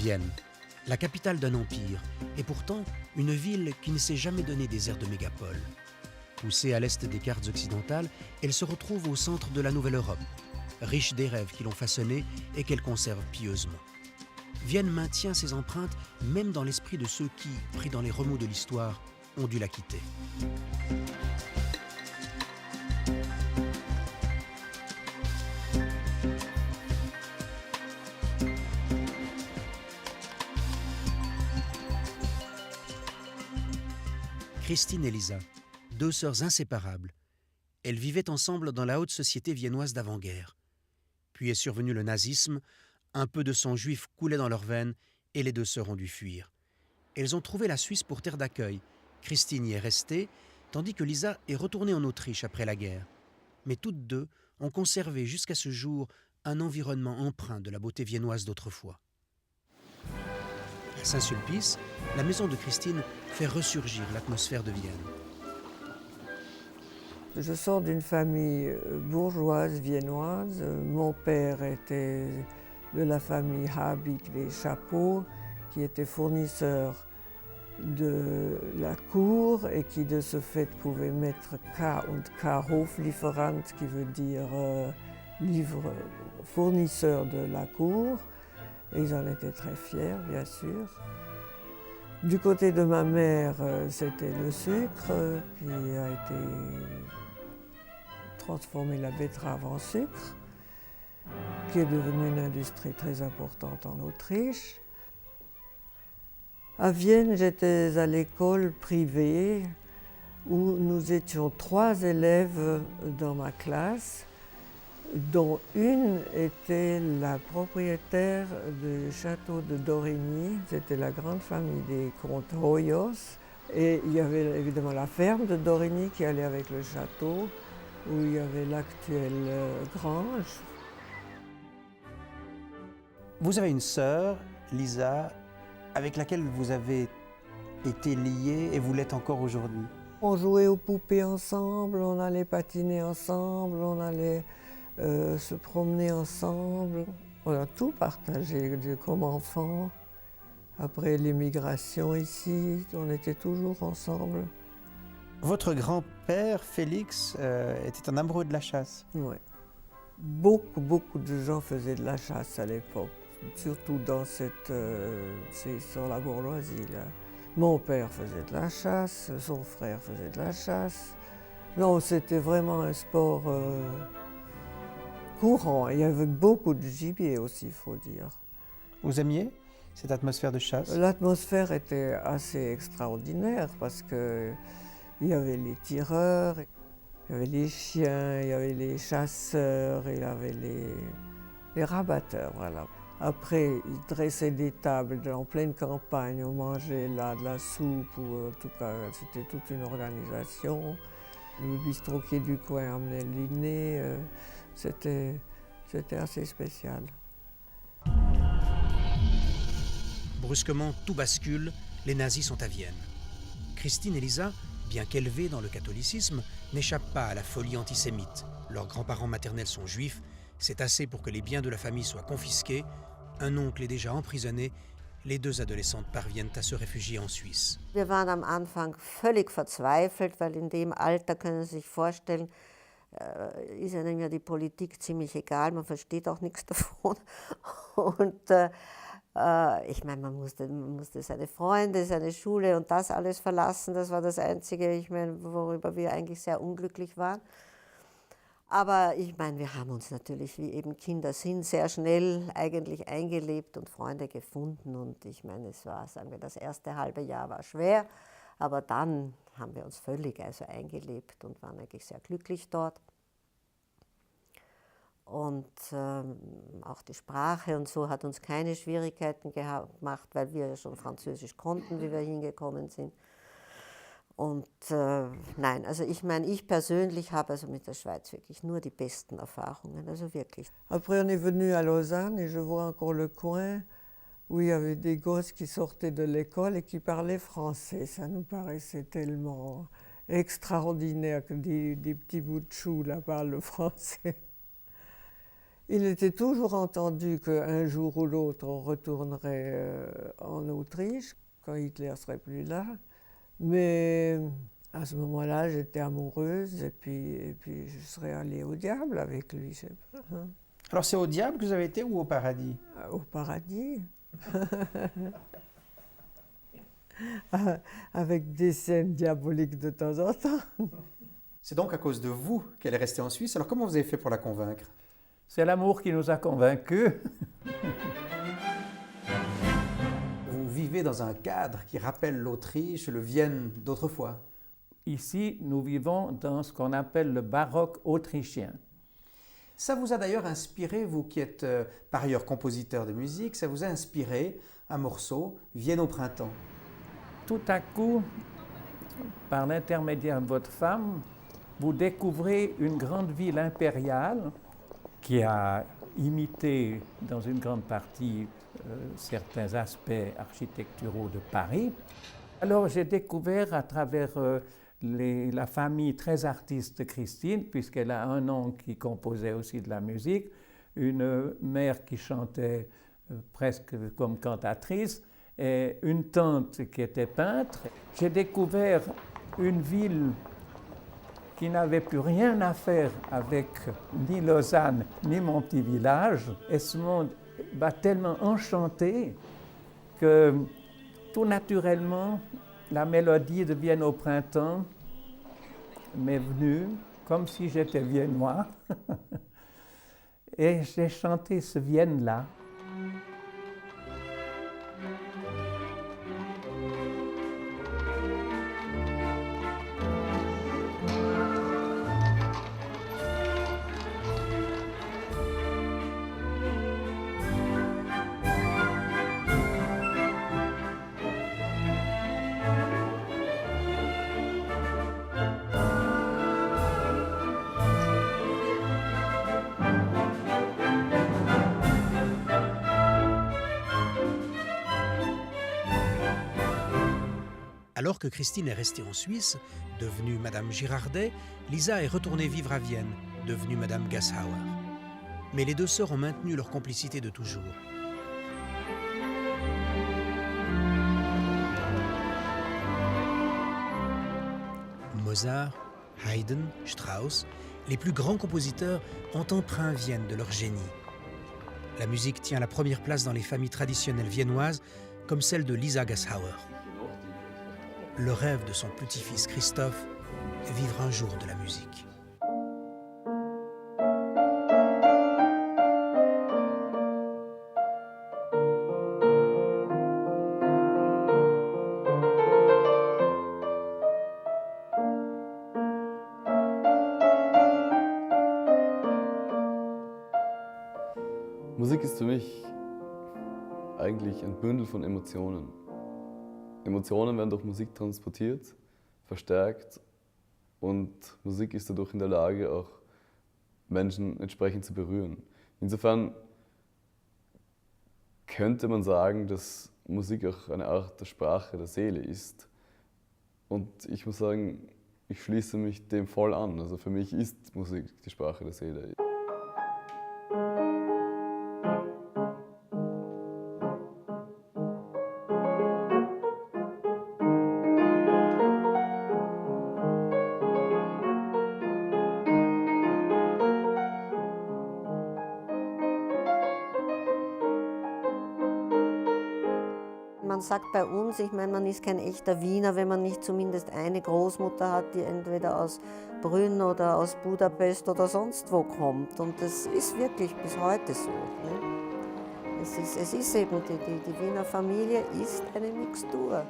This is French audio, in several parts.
Vienne, la capitale d'un empire, et pourtant une ville qui ne s'est jamais donné des airs de mégapole. Poussée à l'est des cartes occidentales, elle se retrouve au centre de la Nouvelle Europe, riche des rêves qui l'ont façonnée et qu'elle conserve pieusement. Vienne maintient ses empreintes même dans l'esprit de ceux qui, pris dans les remous de l'histoire, ont dû la quitter. Christine et Lisa, deux sœurs inséparables. Elles vivaient ensemble dans la haute société viennoise d'avant-guerre. Puis est survenu le nazisme, un peu de sang juif coulait dans leurs veines et les deux sœurs ont dû fuir. Elles ont trouvé la Suisse pour terre d'accueil. Christine y est restée, tandis que Lisa est retournée en Autriche après la guerre. Mais toutes deux ont conservé jusqu'à ce jour un environnement empreint de la beauté viennoise d'autrefois. À Saint-Sulpice, la maison de Christine fait ressurgir l'atmosphère de Vienne. Je sors d'une famille bourgeoise viennoise. Mon père était de la famille Habig des chapeaux, qui était fournisseur de la cour et qui de ce fait pouvait mettre K und K Hoflieferant, qui veut dire fournisseur de la cour. Et ils en étaient très fiers, bien sûr. Du côté de ma mère, c'était le sucre qui a été transformé la betterave en sucre, qui est devenue une industrie très importante en Autriche. À Vienne, j'étais à l'école privée où nous étions 3 élèves dans ma classe, dont une était la propriétaire du château de Dorigny. C'était la grande famille des comtes Hoyos. Et il y avait évidemment la ferme de Dorigny qui allait avec le château, où il y avait l'actuelle grange. Vous avez une sœur, Lisa, avec laquelle vous avez été liée et vous l'êtes encore aujourd'hui. On jouait aux poupées ensemble, on allait patiner ensemble, on allait se promener ensemble. On a tout partagé comme enfants. Après l'émigration ici, on était toujours ensemble. Votre grand-père, Félix, était un amoureux de la chasse. Oui. Beaucoup de gens faisaient de la chasse à l'époque, surtout dans c'est sur la bourgeoisie, là. Mon père faisait de la chasse, son frère faisait de la chasse. Non, c'était vraiment un sport courant. Il y avait beaucoup de gibier aussi, il faut dire. Vous aimiez cette atmosphère de chasse? L'atmosphère était assez extraordinaire parce que il y avait les tireurs, il y avait les chiens, il y avait les chasseurs, il y avait les rabatteurs, voilà. Après, ils dressaient des tables en pleine campagne, on mangeait là de la soupe, ou en tout cas, c'était toute une organisation. Le bistroquier du coin amenait le dîner, c'était assez spécial. Brusquement, tout bascule, les nazis sont à Vienne. Christine et Lisa, bien qu'élevées dans le catholicisme, n'échappent pas à la folie antisémite. Leurs grands-parents maternels sont juifs, c'est assez pour que les biens de la famille soient confisqués. Un oncle est déjà emprisonné. Les deux adolescentes parviennent à se réfugier en Suisse. Wir waren am Anfang völlig verzweifelt, weil in dem Alter, können Sie sich vorstellen, ist einem ja die Politik ziemlich egal, man versteht auch nichts davon. Und ich meine, man musste seine Freunde, seine Schule und das alles verlassen. Das war das Einzige, ich meine, worüber wir eigentlich sehr unglücklich waren. Aber ich meine, wir haben uns natürlich, wie eben Kinder sind, sehr schnell eigentlich eingelebt und Freunde gefunden. Und ich meine, es war, sagen wir, das erste halbe Jahr war schwer, aber dann haben wir uns völlig eingelebt und waren eigentlich sehr glücklich dort. Und auch die Sprache und so hat uns keine Schwierigkeiten gemacht, weil wir ja schon Französisch konnten, wie wir hingekommen sind. Und nein, also ich meine, ich persönlich habe also mit der Schweiz wirklich nur die besten Erfahrungen, also wirklich. Après, on est venu à Lausanne et je vois encore le coin où il y avait des gosses qui sortaient de l'école et qui parlaient français. Ça nous paraissait tellement extraordinaire que des petits bouts de chou là parlent le français. Il était toujours entendu qu'un jour ou l'autre, on retournerait en Autriche, quand Hitler serait plus là. Mais à ce moment-là, j'étais amoureuse et puis je serais allée au diable avec lui, je sais pas. Hein. Alors c'est au diable que vous avez été ou au paradis? Au paradis. Avec des scènes diaboliques de temps en temps. C'est donc à cause de vous qu'elle est restée en Suisse. Alors comment vous avez fait pour la convaincre? C'est l'amour qui nous a convaincus. Vous vivez dans un cadre qui rappelle l'Autriche, le Vienne d'autrefois. Ici, nous vivons dans ce qu'on appelle le baroque autrichien. Ça vous a d'ailleurs inspiré, vous qui êtes par ailleurs compositeur de musique, ça vous a inspiré un morceau, Vienne au printemps. Tout à coup, par l'intermédiaire de votre femme, vous découvrez une grande ville impériale qui a imité dans une grande partie certains aspects architecturaux de Paris. Alors j'ai découvert à travers la famille très artiste de Christine, puisqu'elle a un oncle qui composait aussi de la musique, une mère qui chantait presque comme cantatrice, et une tante qui était peintre. J'ai découvert une ville qui n'avait plus rien à faire avec ni Lausanne, ni mon petit village. Et ce monde m'a tellement enchanté que tout naturellement, la mélodie de Vienne au printemps m'est venue comme si j'étais viennois. Et j'ai chanté ce Vienne-là. Alors que Christine est restée en Suisse, devenue Madame Girardet, Lisa est retournée vivre à Vienne, devenue Madame Gashauer. Mais les deux sœurs ont maintenu leur complicité de toujours. Mozart, Haydn, Strauss, les plus grands compositeurs ont empreint Vienne de leur génie. La musique tient la première place dans les familles traditionnelles viennoises, comme celle de Lisa Gashauer. Le rêve de son petit-fils Christophe est vivre un jour de la musique. Musik ist für mich eigentlich ein Bündel von Emotionen. Emotionen werden durch Musik transportiert, verstärkt und Musik ist dadurch in der Lage, auch Menschen entsprechend zu berühren. Insofern könnte man sagen, dass Musik auch eine Art der Sprache der Seele ist. Und ich muss sagen, ich schließe mich dem voll an. Also für mich ist Musik die Sprache der Seele. Man sagt bei uns, ich meine, man ist kein echter Wiener, wenn man nicht zumindest eine Großmutter hat, die entweder aus Brünn oder aus Budapest oder sonst wo kommt. Und das ist wirklich bis heute so. Ne? Es ist eben, die Wiener Familie ist eine Mixtur.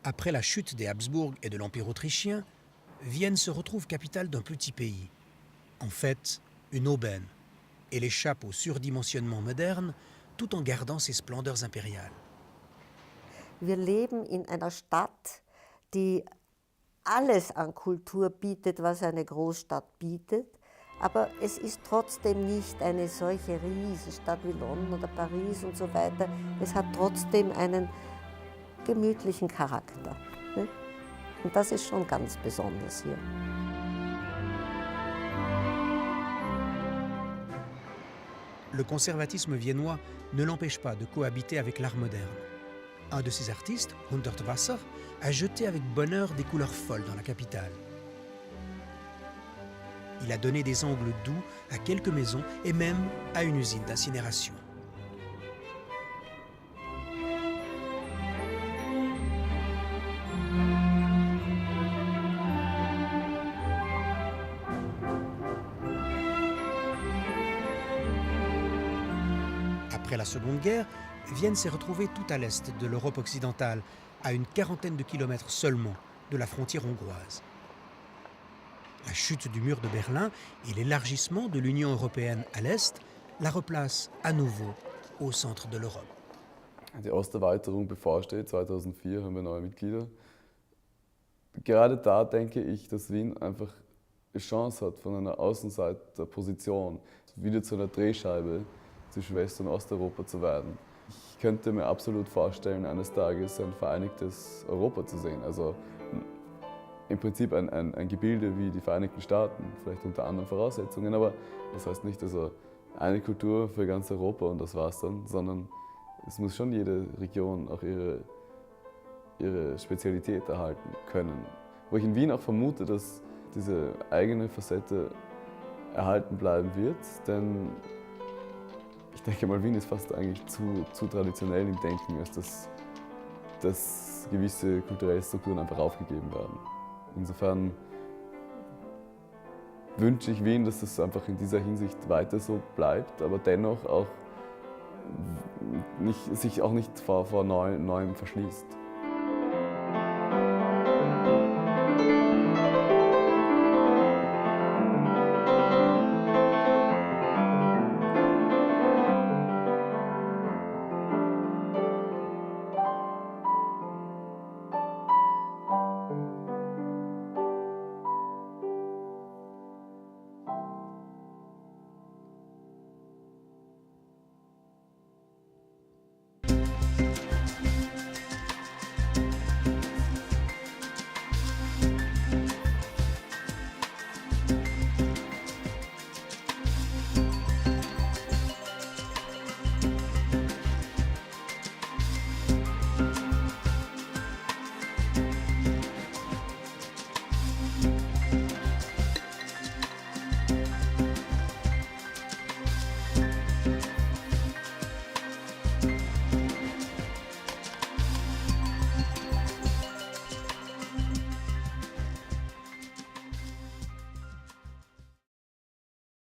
Après la chute des Habsbourg et de l'Empire autrichien, Vienne se retrouve capitale d'un petit pays. En fait, une aubaine, et l'échappe au surdimensionnement moderne, tout en gardant ses splendeurs impériales. Wir leben in einer Stadt, die alles an Kultur bietet, was eine Großstadt bietet, aber es ist trotzdem nicht eine solche Riesenstadt wie London oder Paris und so weiter. Es hat trotzdem einen gemütlichen Charakter. Ne? Und das ist schon ganz besonders hier. Le conservatisme viennois ne l'empêche pas de cohabiter avec l'art moderne. Un de ses artistes, Hundertwasser, a jeté avec bonheur des couleurs folles dans la capitale. Il a donné des angles doux à quelques maisons et même à une usine d'incinération. Après la Seconde Guerre, Vienne s'est retrouvée tout à l'est de l'Europe occidentale, à une quarantaine de kilomètres seulement de la frontière hongroise. La chute du mur de Berlin et l'élargissement de l'Union européenne à l'est la replacent à nouveau au centre de l'Europe. Die Osterweiterung bevorsteht, 2004 haben wir neue Mitglieder. Gerade da denke ich, dass Wien einfach eine Chance hat, von einer Außenseiterposition wieder zu einer Drehscheibe zwischen West- und Osteuropa zu werden. Ich könnte mir absolut vorstellen, eines Tages ein vereinigtes Europa zu sehen. Also im Prinzip ein Gebilde wie die Vereinigten Staaten, vielleicht unter anderen Voraussetzungen, aber das heißt nicht, also eine Kultur für ganz Europa und das war's dann, sondern es muss schon jede Region auch ihre Spezialität erhalten können. Wo ich in Wien auch vermute, dass diese eigene Facette erhalten bleiben wird, denn ich denke mal, Wien ist fast eigentlich zu traditionell im Denken, als dass gewisse kulturelle Strukturen einfach aufgegeben werden. Insofern wünsche ich Wien, dass es einfach in dieser Hinsicht weiter so bleibt, aber dennoch auch sich auch nicht vor Neuem verschließt.